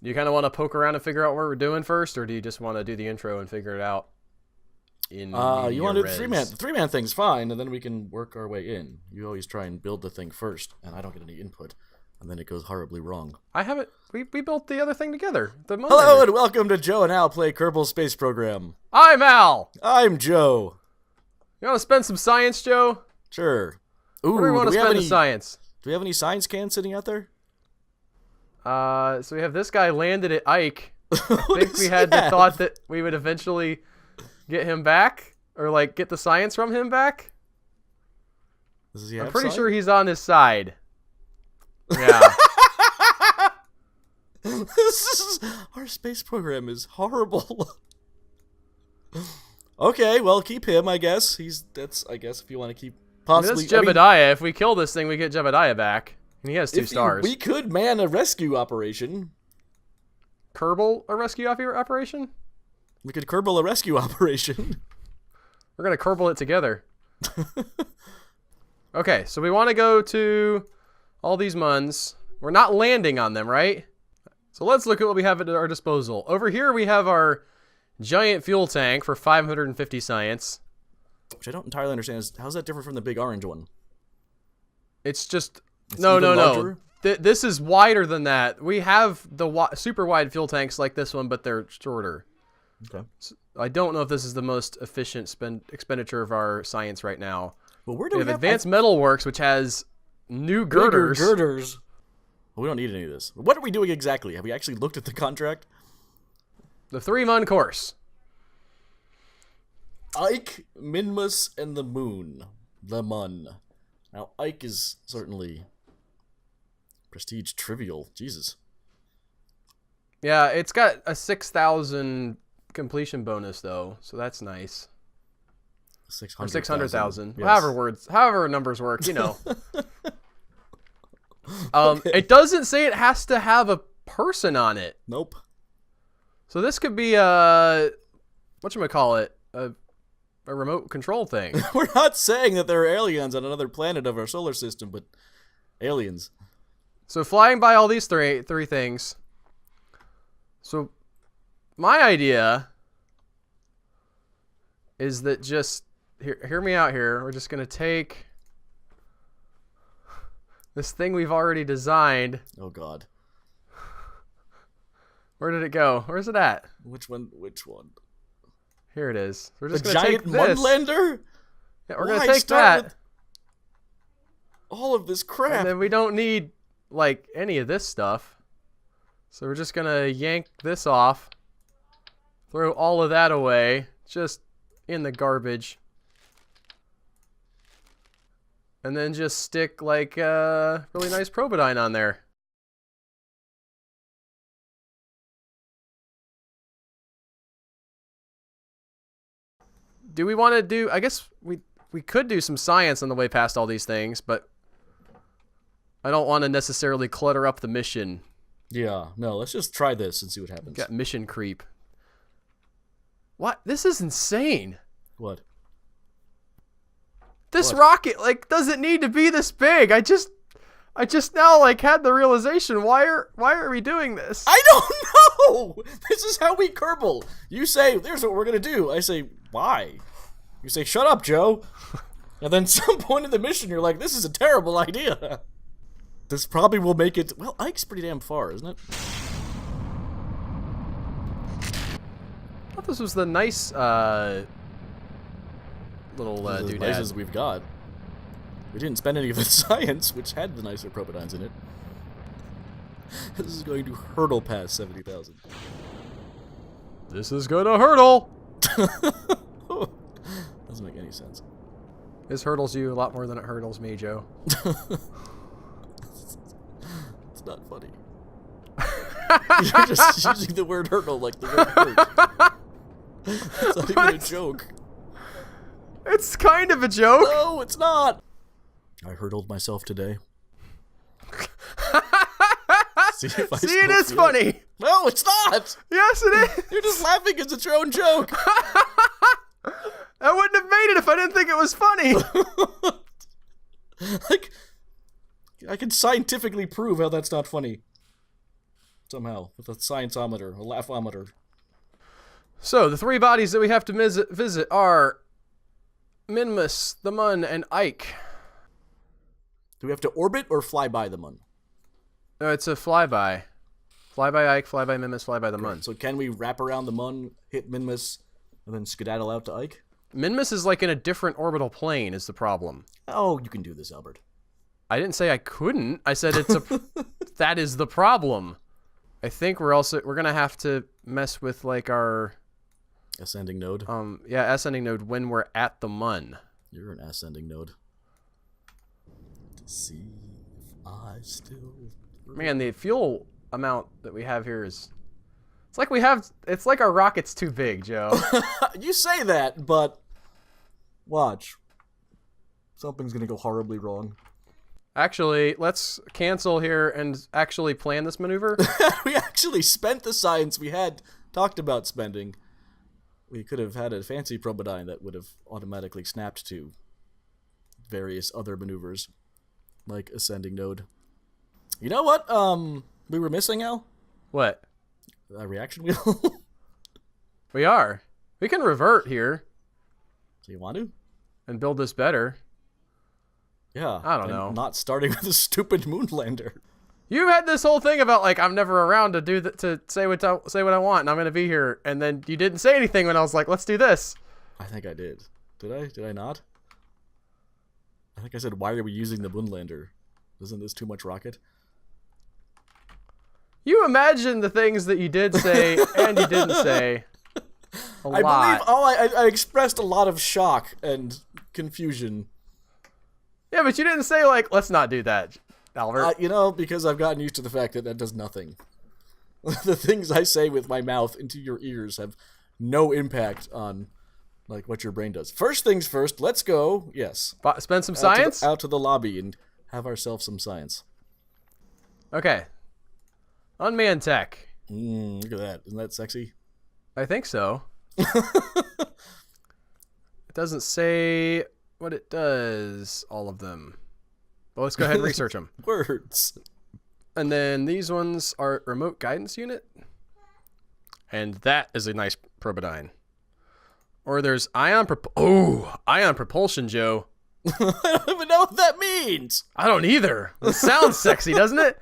You kind of want to poke around and figure out what we're doing first, or do you just want to do the intro and figure it out? You want to do the three-man? The three-man thing's fine, and then we can work our way in. You always try and build the thing first, and I don't get any input, and then it goes horribly wrong. I haven't. We built the other thing together. Hello and welcome to Joe and Al Play Kerbal Space Program. I'm Al. I'm Joe. You want to spend some science, Joe? Sure. Ooh, what do we want to spend the science? Do we have any science cans sitting out there? So we have this guy landed at Ike. I think we had the thought that we would eventually get him back, or like get the science from him back. I'm pretty sure he's on his side. Yeah. Our space program is horrible. Okay, well, keep him, I guess. I guess if you want to keep possibly. That's Jebediah. If we kill this thing, we get Jebediah back. And he has 2 stars. We could man a rescue operation. Kerbal a rescue operation? We could Kerbal a rescue operation. We're going to Kerbal it together. Okay, so we want to go to all these Muns. We're not landing on them, right? So let's look at what we have at our disposal. Over here we have our giant fuel tank for 550 science. Which I don't entirely understand. How's that different from the big orange one? It's just... No. This is wider than that. We have the super wide fuel tanks like this one, but they're shorter. Okay. So I don't know if this is the most efficient expenditure of our science right now. Well, where do we have Advanced Metalworks, which has new girders. Well, we don't need any of this. What are we doing exactly? Have we actually looked at the contract? The 3-Mun course. Ike, Minmus, and the Moon. The Mun. Now, Ike is certainly prestige trivial. Jesus. Yeah, it's got a 6,000 completion bonus, though, so that's nice. 600,000. Yes. However numbers work, you know. Okay. It doesn't say it has to have a person on it. Nope. So this could be a whatchamacallit, a remote control thing. We're not saying that there are aliens on another planet of our solar system, but aliens. So flying by all these three things. So my idea is that just hear me out here. We're just gonna take this thing we've already designed. Oh God. Where did it go? Where's it at? Which one? Which one? Here it is. We're just the gonna giant take this. Munlander? Yeah, we're gonna take that. All of this crap. And then we don't need like any of this stuff. So we're just gonna yank this off. Throw all of that away. Just in the garbage. And then just stick like really nice Probodyne on there. Do we want to do... I guess we could do some science on the way past all these things, but I don't want to necessarily clutter up the mission. Yeah, no, let's just try this and see what happens. Got mission creep. What? This is insane. What? This rocket, like, doesn't need to be this big. I just now, like, had the realization. Why are we doing this? I don't know! This is how we Kerbal. You say, here's what we're gonna do. I say, why? You say, shut up, Joe. And then some point in the mission, you're like, this is a terrible idea. This probably will make it... Well, Ike's pretty damn far, isn't it? I thought this was the nice, little doodad. As nice as we've got. We didn't spend any of the science, which had the nicer Probodynes in it. This is going to hurdle past 70,000. This is gonna hurdle! Doesn't make any sense. This hurdles you a lot more than it hurdles me, Joe. It's not funny. You're just using the word hurdle like the word hurt. It's not even a joke. It's kind of a joke. No, it's not. I hurdled myself today. See, it is funny. It. No, it's not. Yes, it is. You're just laughing because it's your own joke. I wouldn't have made it if I didn't think it was funny. Like, I can scientifically prove how that's not funny. somehow with a scienceometer, a laughometer. So the 3 bodies that we have to visit are Minmus, the Mun, and Ike. Do we have to orbit or fly by the Mun? No, it's a flyby. Flyby Ike, flyby Minmus, flyby the Mun. So can we wrap around the Mun, hit Minmus, and then skedaddle out to Ike? Minmus is like in a different orbital plane is the problem. Oh, you can do this, Albert. I didn't say I couldn't. I said it's a that is the problem. I think we're gonna have to mess with like our ascending node. Ascending node when we're at the Mun. You're an ascending node. To see if I still. Man, the fuel amount that we have here is. It's like our rocket's too big, Joe. You say that, but watch. Something's gonna go horribly wrong. Actually, let's cancel here and actually plan this maneuver. We actually spent the science we had talked about spending. We could have had a fancy probodyne that would have automatically snapped to various other maneuvers, like ascending node. You know what? We were missing, Al? What? A reaction wheel. We are. We can revert here. Do you want to? And build this better. Yeah. I don't know. Not starting with a stupid moonlander. You had this whole thing about like I'm never around to do to say what I want, and I'm gonna be here, and then you didn't say anything when I was like, let's do this. I think I did. Did I? Did I not? I think I said, why are we using the moonlander? Isn't this too much rocket? You imagine the things that you did say and you didn't say. I believe I expressed a lot of shock and confusion. Yeah, but you didn't say like, let's not do that, Albert. You know, because I've gotten used to the fact that that does nothing. The things I say with my mouth into your ears have no impact on like what your brain does. First things first, let's go. Yes. Spend some science? Out to the lobby and have ourselves some science. Okay. Unmanned tech. Look at that. Isn't that sexy? I think so. It doesn't say what it does, all of them. Well, let's go ahead and research them. Words. And then these ones are remote guidance unit. And that is a nice probodyne. Or there's ion propulsion, Joe. I don't even know what that means. I don't either. It sounds sexy, doesn't it?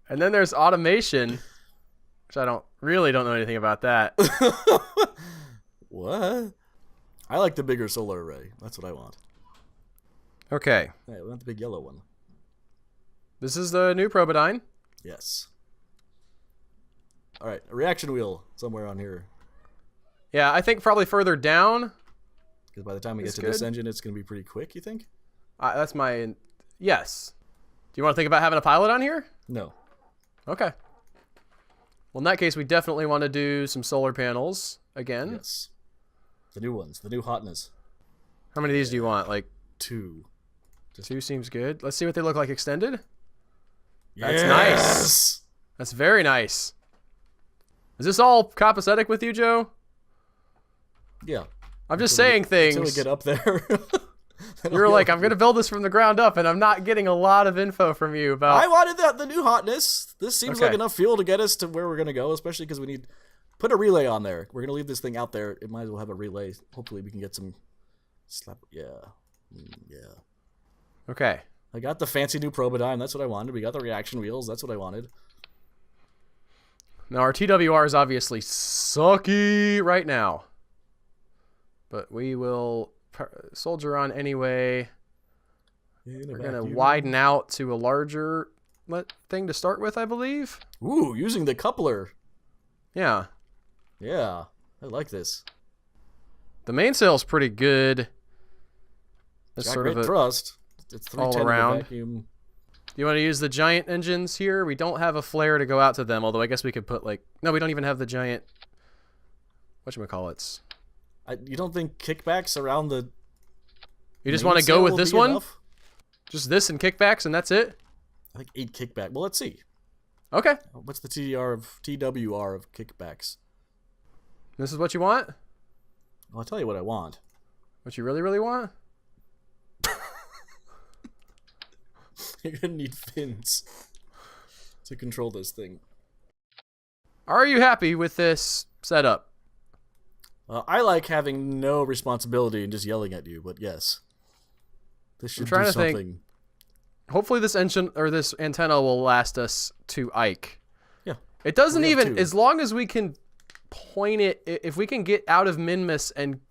And then there's automation, which I really don't know anything about that. What? I like the bigger solar array. That's what I want. Okay. Hey, we want the big yellow one. This is the new probodyne. Yes. All right, a reaction wheel somewhere on here. Yeah, I think probably further down. Because by the time we get to this engine, it's going to be pretty quick, you think? That's my... Yes. Do you want to think about having a pilot on here? No. Okay. Well, in that case, we definitely want to do some solar panels again. Yes. The new ones. The new hotness. How many of these do you want? Like 2. Two seems good. Let's see what they look like extended. Yes! That's nice. That's very nice. Is this all copacetic with you, Joe? Yeah. I'm just saying things. Until we get up there. You're like, I'm going to build this from the ground up, and I'm not getting a lot of info from you about... I wanted the new hotness. This seems like enough fuel to get us to where we're going to go, especially because we need... Put a relay on there. We're going to leave this thing out there. It might as well have a relay. Hopefully we can get some... Yeah. Yeah. Okay. I got the fancy new probodyne. That's what I wanted. We got the reaction wheels. That's what I wanted. Now, our TWR is obviously sucky right now. But we will soldier on anyway. We're going to widen out to a larger thing to start with, I believe. Ooh, using the coupler. Yeah. Yeah. I like this. The mainsail's pretty good. It's sort of a thrust. It's all around. Vacuum. Do you want to use the giant engines here? We don't have a flare to go out to them, although I guess we could put like... No, we don't even have the giant... Whatchamacallits. You don't think kickbacks around the... You just want to go with this one? Enough? Just this and kickbacks and that's it? I think 8 kickback. Well, let's see. Okay. What's the TWR of kickbacks? This is what you want? Well, I'll tell you what I want. What you really, really want? You're gonna need fins. to control this thing. Are you happy with this setup? I like having no responsibility and just yelling at you, but yes. This should trying do to think. something. Hopefully this engine or this antenna will last us to Ike. Yeah. It doesn't We have even, two. as long as we can point it, if we can get out of Minmus and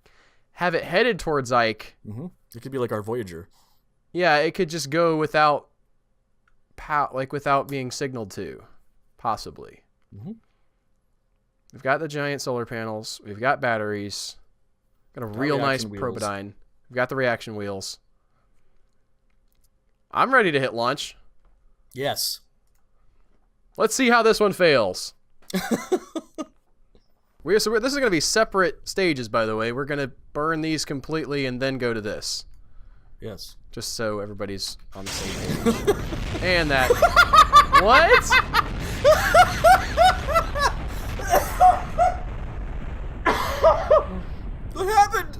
have it headed towards Ike. Mm-hmm. It could be like our Voyager. Yeah, it could just go without without being signaled to, possibly. Mm-hmm. We've got the giant solar panels. We've got batteries. Got a real nice wheels. Propadyne. We've got the reaction wheels. I'm ready to hit launch. Yes. Let's see how this one fails. This is going to be separate stages, by the way. We're going to burn these completely and then go to this. Yes. Just so everybody's on the same page. And that. What? What happened?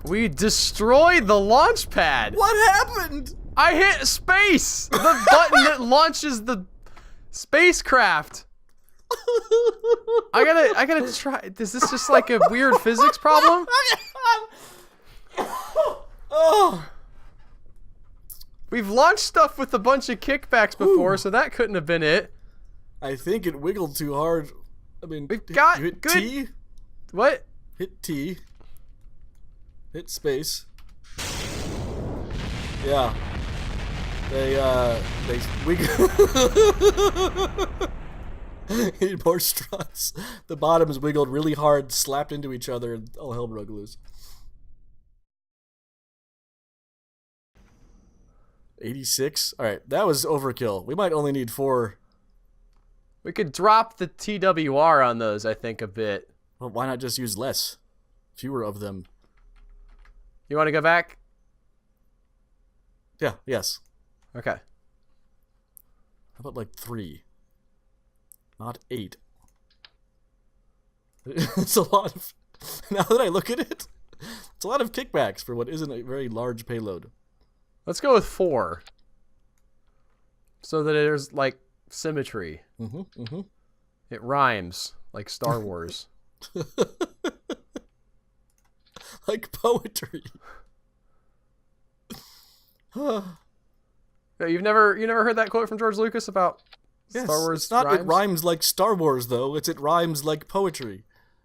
We destroyed the launch pad. What happened? I hit space. The button that launches the spacecraft. I gotta try. Is this just like a weird physics problem? Oh. We've launched stuff with a bunch of kickbacks before, so that couldn't have been it. I think it wiggled too hard. I mean, We've got you hit good. T, What? hit T, hit space. Yeah. They wiggle. Need more struts. The bottoms wiggled really hard, slapped into each other, and all hell broke loose. 86? Alright, that was overkill. We might only need 4. We could drop the TWR on those, I think, a bit. Well, why not just use less? Fewer of them. You want to go back? Yeah, yes. Okay. How about like 3? Not 8. It's a lot of... Now that I look at it, it's a lot of kickbacks for what isn't a very large payload. Let's go with 4. So that there's, like, symmetry. Mm-hmm, mm-hmm. It rhymes, like Star Wars. Like poetry. Yeah, you never heard that quote from George Lucas about Yes, Star Wars it's not rhymes? it rhymes like Star Wars, though. It rhymes like poetry.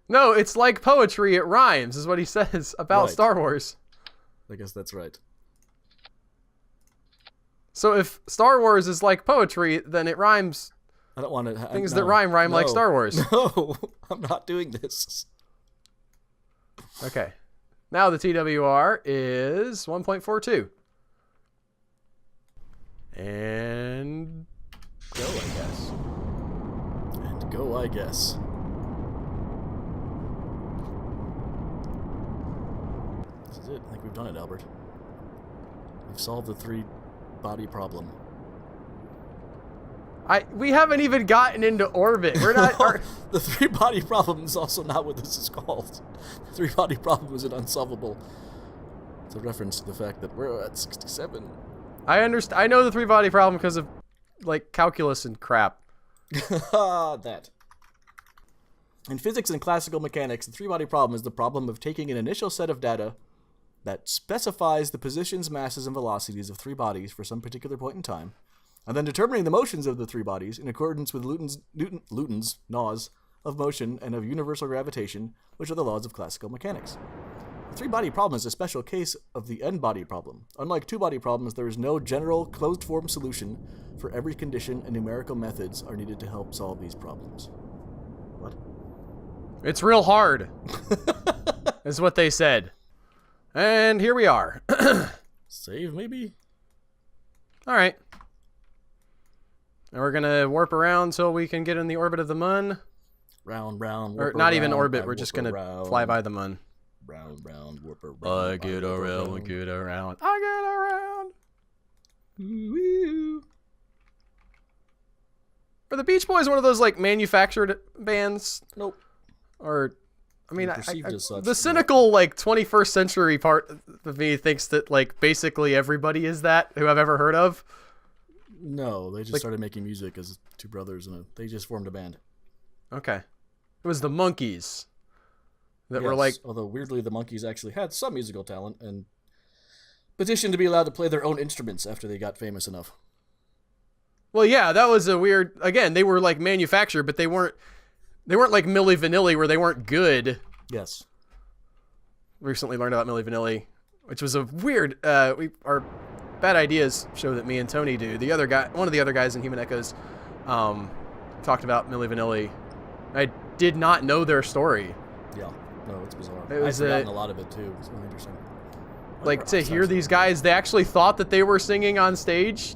No, it's like poetry, it rhymes, is what he says about Right. Star Wars. I guess that's right. So if Star Wars is like poetry, then it rhymes. I don't want to... Things that rhyme like Star Wars. No, I'm not doing this. Okay. Now the TWR is 1.42. And go, I guess. And go, I guess. This is it. I think we've done it, Albert. We've solved the 3-body problem. We haven't even gotten into orbit. We're not. The 3-body problem is also not what this is called. The 3-body problem is an unsolvable. It's a reference to the fact that we're at 67. I understand. I know the 3-body problem because of like calculus and crap. That. In physics and classical mechanics, the 3-body problem is the problem of taking an initial set of data that specifies the positions, masses, and velocities of 3 bodies for some particular point in time, and then determining the motions of the 3 bodies in accordance with Newton's laws of motion and of universal gravitation, which are the laws of classical mechanics. The 3-body problem is a special case of the n-body problem. Unlike 2-body problems, there is no general closed-form solution for every condition, and numerical methods are needed to help solve these problems. What? It's real hard, is what they said. And here we are. Save, maybe? All right. And we're going to warp around until we can get in the orbit of the Mun. Round, round, Or warp not even around, orbit, I we're just warp going to around. fly by the Mun. Round, round, warp around. I get warp around, I get around, I get around. Woo-woo. Are the Beach Boys one of those like manufactured bands? Nope. Or, I mean, They're perceived as such, the cynical like 21st century part of me thinks that like basically everybody is that who I've ever heard of. No, they just started making music as two brothers, and they just formed a band. Okay. It was the Monkees that were like... Although, weirdly, the Monkees actually had some musical talent and petitioned to be allowed to play their own instruments after they got famous enough. Well, yeah, that was a weird... Again, they were like manufactured, but they weren't like Milli Vanilli where they weren't good. Yes. Recently learned about Milli Vanilli, which was a weird... Our bad ideas show that me and Tony do. The other guy, one of the other guys in Human Echoes, talked about Milli Vanilli. I did not know their story. Yeah, no, it's bizarre. I've forgotten a lot of it too. It's really interesting. Like to hear these guys, they actually thought that they were singing on stage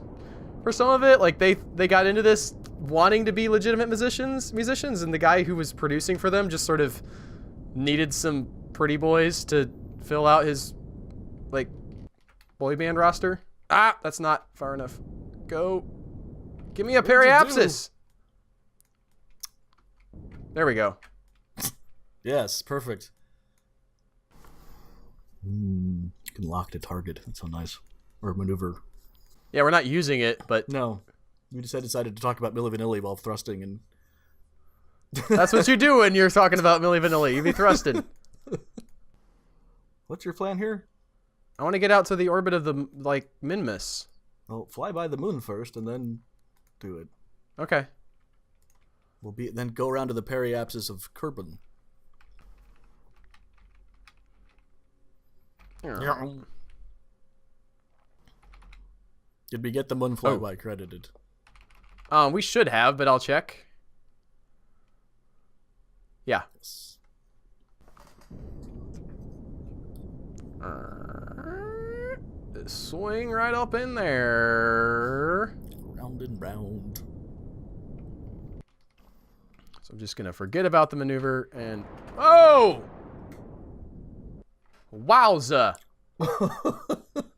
for some of it. Like they got into this wanting to be legitimate musicians, and the guy who was producing for them just sort of needed some pretty boys to fill out his like boy band roster. Ah, that's not far enough. Go. Give me a periapsis. There we go. Yes, perfect. You can lock to target. That's so nice. Or maneuver. Yeah, we're not using it, but... No. We just decided to talk about Milli Vanilli while thrusting, and... That's what you do when you're talking about Milli Vanilli. You be thrusting. What's your plan here? I want to get out to the orbit of the, like, Minmus. Well, fly by the moon first, and then do it. Okay. Then go around to the periapsis of Kerbin. Yeah. Did we get the moon flyby credited? We should have, but I'll check. Yeah. Yes. Swing right up in there. Round and round. So I'm just going to forget about the maneuver and... Oh! Wowza.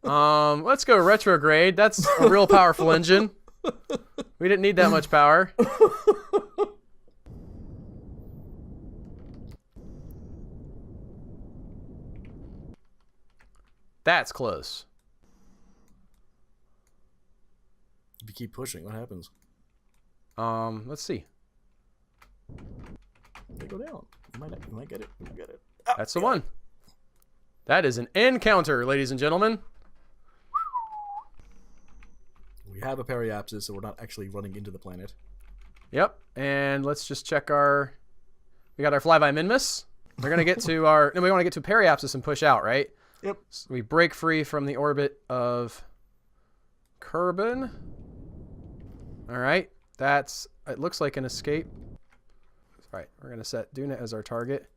Let's go retrograde. That's a real powerful engine. We didn't need that much power. That's close. If you keep pushing, what happens? Let's see. They go down. You might get it. You might get it. That's the one. That is an encounter, ladies and gentlemen. We have a periapsis, so we're not actually running into the planet. Yep. And let's just check our... We got our flyby Minmus. We're going to get to our... No, we want to get to periapsis and push out, right? Yep. So we break free from the orbit of Kerbin. All right. That's... It looks like an escape. All right. We're going to set Duna as our target.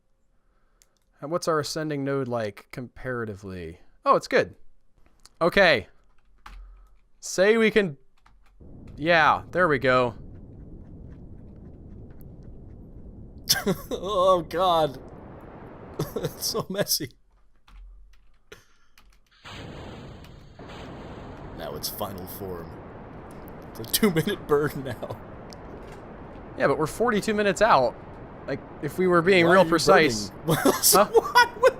And what's our ascending node like comparatively? Oh, it's good. Okay. Say we can... Yeah, there we go. Oh, God. It's so messy. Now it's final form. It's a 2-minute burn now. Yeah, but we're 42 minutes out. Like, if we were being real precise. So what would...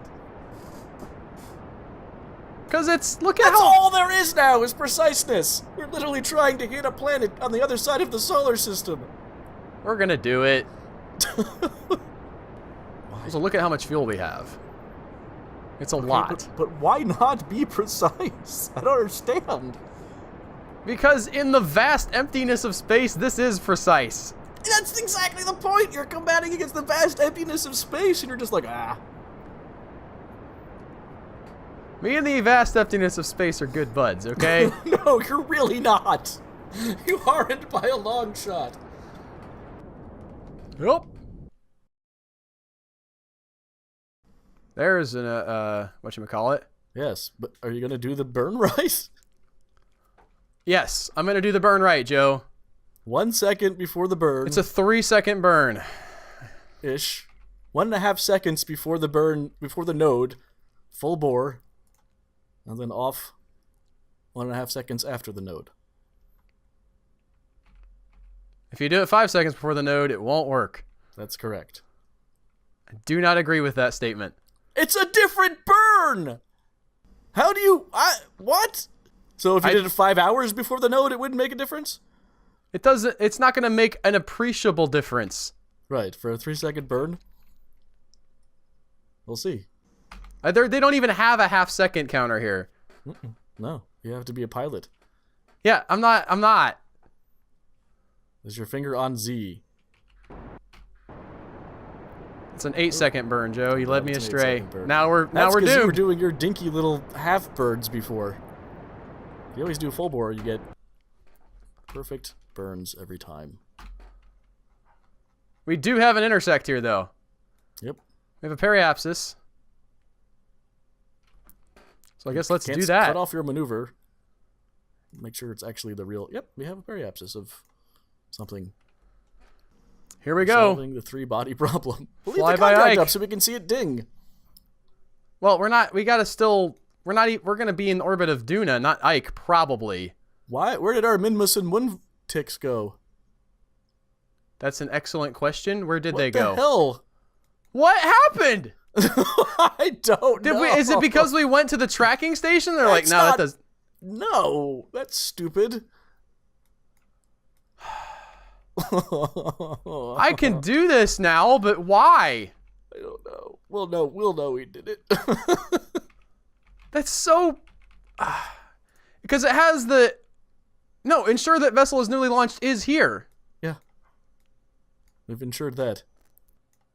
Because it's... Look at That's how... all there is now is preciseness. We're literally trying to hit a planet on the other side of the solar system. We're going to do it. So look at how much fuel we have. It's a lot. But why not be precise? I don't understand. Because in the vast emptiness of space, this is precise. That's exactly the point. You're combating against the vast emptiness of space, and you're just like, ah. Me and the vast emptiness of space are good buds, okay? No, you're really not. You aren't by a long shot. Yep. There's an, whatchamacallit? Yes, but are you going to do the burn right? Yes, I'm going to do the burn right, Joe. 1 second before the burn. It's a 3-second burn. Ish. 1.5 seconds before the burn, before the node. Full bore. And then off 1.5 seconds after the node. If you do it 5 seconds before the node, it won't work. That's correct. I do not agree with that statement. It's a different burn! How do you... what? So if you did it 5 hours before the node, it wouldn't make a difference? It doesn't. It's not going to make an appreciable difference. Right, for a 3-second burn? We'll see. They don't even have a half-second counter here. No, you have to be a pilot. Yeah, I'm not. Is your finger on Z? It's an 8-second burn, Joe. You led me It's an astray. 8-second burn. Now we're That's 'cause doomed. you were doing your dinky little half birds before. You always do a full bore, you get perfect burns every time. We do have an intersect here, though. Yep. We have a periapsis. So I guess let's do that. Cut off your maneuver. Make sure it's actually the real... Yep, we have a periapsis of something. Here we go. Solving the 3-body problem. We'll Fly leave the by contract Ike. up so we can see it ding. Well, we're not. We gotta still. We're not. We're gonna be in orbit of Duna, not Ike, probably. Why? Where did our Minmus and Moon ticks go? That's an excellent question. Where did they What go? the hell? What happened? I don't know. Is it because we went to the tracking station? They're like, That's no, not- that does. No, that's stupid. I can do this now, but why? I don't know. We'll know we did it. That's so. Because it has the. No, ensure that vessel is newly launched is here. Yeah. We've ensured that.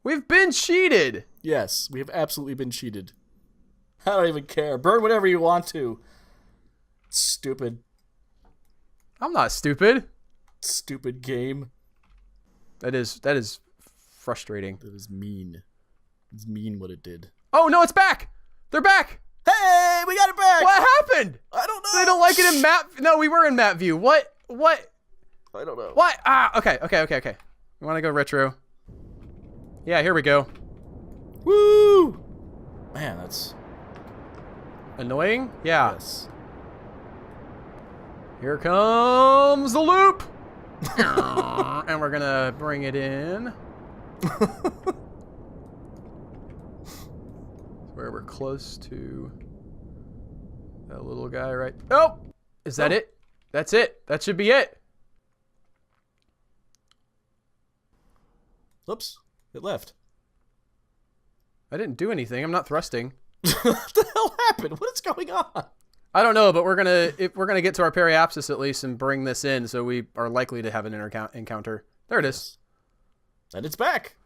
We've been cheated. Yes, we have absolutely been cheated. I don't even care. Burn whatever you want to. Stupid. I'm not stupid. Stupid game. That is frustrating. That is mean. It's mean what it did. Oh no, it's back. They're back. Hey, we got it back! What happened? I don't know! They don't like it in map. No, we were in map view. What? I don't know. What? Okay. You want to go retro? Yeah, here we go. Woo! Man, that's... Annoying? Yeah. Yes. Here comes the loop! And we're gonna bring it in. Where we're close to that little guy right... Oh! Is that it? That's it. That should be it. Oops. It left. I didn't do anything. I'm not thrusting. What the hell happened? What is going on? I don't know, but we're gonna get to our periapsis at least and bring this in, so we are likely to have an encounter. There it is. And it's back.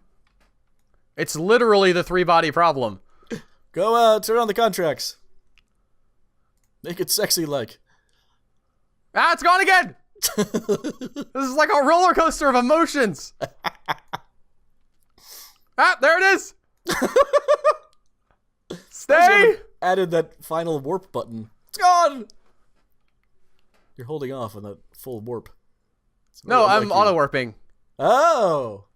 It's literally the 3-body problem. Go turn on the contracts. Make it sexy like. Ah, it's gone again. This is like a roller coaster of emotions. Ah, there it is. Stay. Added that final warp button. It's gone. You're holding off on that full warp. No, I'm auto warping. Oh.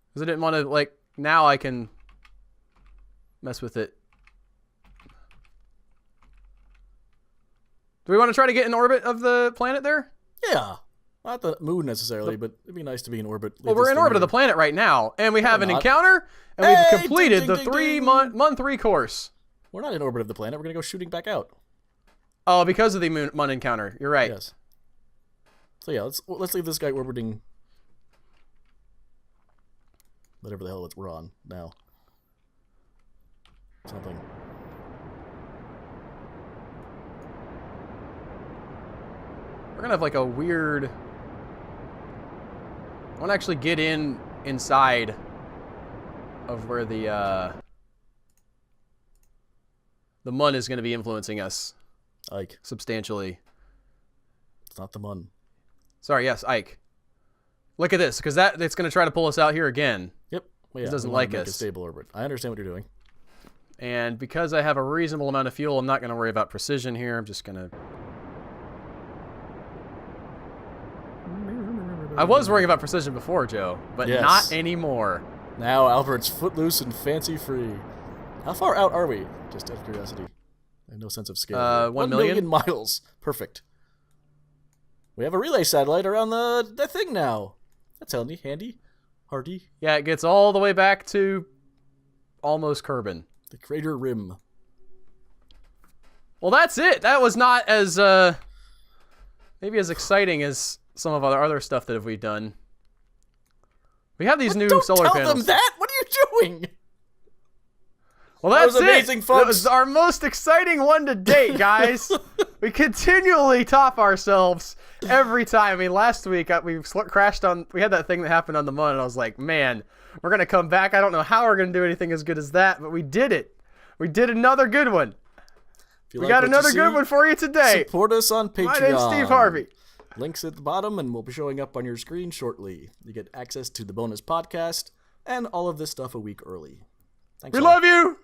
Because I didn't want to, like, now I can mess with it. Do we want to try to get in orbit of the planet there? Yeah. Not the moon necessarily, but it'd be nice to be in orbit. Well, we're in orbit of the planet right now, and we have an encounter, and we've completed the 3-month recourse. We're not in orbit of the planet. We're going to go shooting back out. Oh, because of the moon encounter. You're right. Yes. So yeah, let's leave this guy orbiting whatever the hell we're on now. Something. We're gonna have like a weird. I want to actually get inside of where the mun is going to be influencing us. Ike. Substantially. It's not the mun. Sorry, yes, Ike. Look at this, because it's going to try to pull us out here again. Yep. Well, yeah, it doesn't we wanna like make us. a stable orbit. I understand what you're doing. And because I have a reasonable amount of fuel, I'm not going to worry about precision here. I'm just going to... I was worrying about precision before, Joe, but Yes. not anymore. Now Albert's footloose and fancy free. How far out are we? Just out of curiosity. I have no sense of scale. 1 million? miles. Perfect. We have a relay satellite around the thing now. That's handy. Hardy. Yeah, it gets all the way back to almost Kerbin. The crater rim. Well, that's it. That was not as maybe as exciting as some of our other stuff that we've done. We have these new solar panels. Don't tell them that. What are you doing? Well, that's that was amazing, folks. That was our most exciting one to date, guys. We continually top ourselves every time. I mean, last week we crashed on. We had that thing that happened on the mud, and I was like, man, we're gonna come back. I don't know how we're gonna do anything as good as that, but we did it. We did another good one. We got another good one for you today. Support us on Patreon. My name's Steve Harvey. Links at the bottom, and we'll be showing up on your screen shortly. You get access to the bonus podcast and all of this stuff a week early. Thanks. We love you.